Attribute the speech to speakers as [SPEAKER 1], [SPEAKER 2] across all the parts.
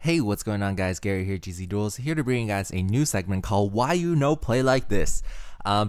[SPEAKER 1] Hey, what's going on guys? Gary here, gzduel, here to bring you guys a new segment called Why You Know Play Like This.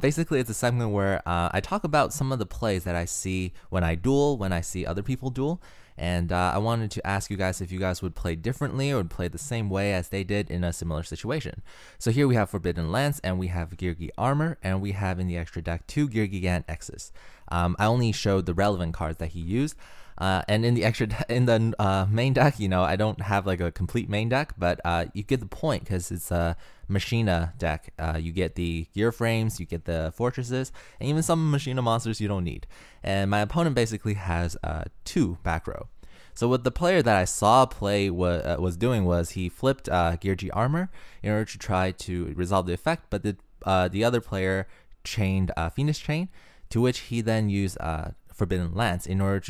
[SPEAKER 1] Basically, it's a segment where I talk about some of the plays that I see when I duel, when I see other people duel, and I wanted to ask you guys if you guys would play differently or would play the same way as they did in a similar situation. So here we have Forbidden Lance, and we have Geargi Armor, and we have in the extra deck 2 Geargi X's. I only showed the relevant cards that he used. And in the main deck, you know, I don't have like a complete main deck, but you get the point because it's a Machina deck. You get the gear frames, you get the fortresses, and even some Machina monsters you don't need. And my opponent basically has 2 back row. So what the player that I saw play was doing was he flipped Geargi Armor in order to try to resolve the effect, but the other player chained Phoenix Chain, to which he then used Forbidden Lance in order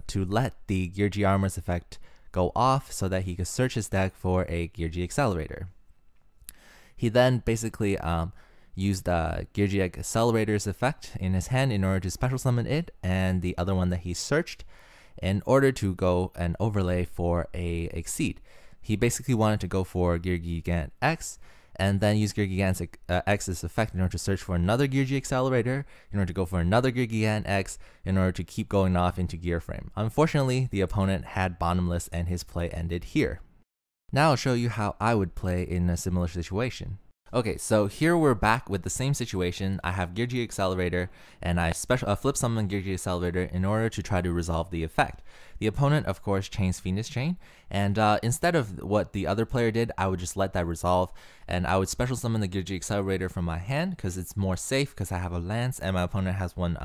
[SPEAKER 1] to let the Geargi Armor's effect go off so that he could search his deck for a Geargi Accelerator. He then basically used the Geargi Accelerator's effect in his hand in order to special summon it and the other one that he searched in order to go and overlay for a Exceed. He basically wanted to go for Geargi X and then use Geargi X's effect in order to search for another Geargi Accelerator, in order to go for another Geargi X, in order to keep going off into Gear Frame. Unfortunately, the opponent had Bottomless and his play ended here. Now I'll show you how I would play in a similar situation. Okay, so here we're back with the same situation. I have Geargi Accelerator, and I flip summon Geargi Accelerator in order to try to resolve the effect. The opponent, of course, chains Phoenix Chain, and instead of what the other player did, I would just let that resolve, and I would special summon the Geargi Accelerator from my hand because it's more safe because I have a Lance and my opponent has one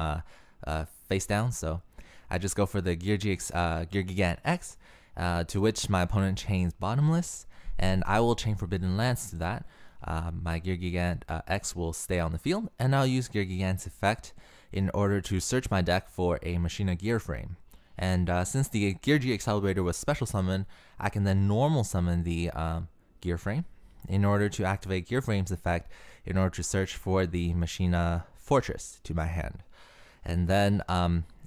[SPEAKER 1] face down, so I just go for the Geargi X, to which my opponent chains Bottomless, and I will chain Forbidden Lance to that. My Geargi X will stay on the field, and I'll use Geargi's effect in order to search my deck for a Machina Gear Frame. And since the Geargi Accelerator was special summon, I can then normal summon the Gear Frame in order to activate Gear Frame's effect in order to search for the Machina Fortress to my hand. And then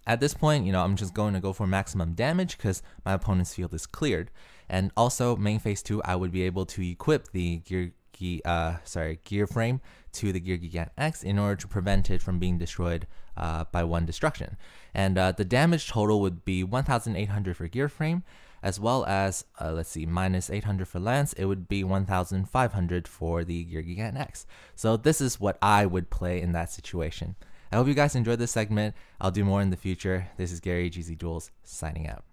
[SPEAKER 1] at this point, you know, I'm just going to go for maximum damage because my opponent's field is cleared. And also, main phase 2, I would be able to equip the Gear Frame to the Geargi X in order to prevent it from being destroyed by 1 destruction. And the damage total would be 1,800 for Gear Frame, as well as, let's see, minus 800 for Lance. It would be 1,500 for the Geargi X. So this is what I would play in that situation. I hope you guys enjoyed this segment. I'll do more in the future. This is Gary, gzduel, signing out.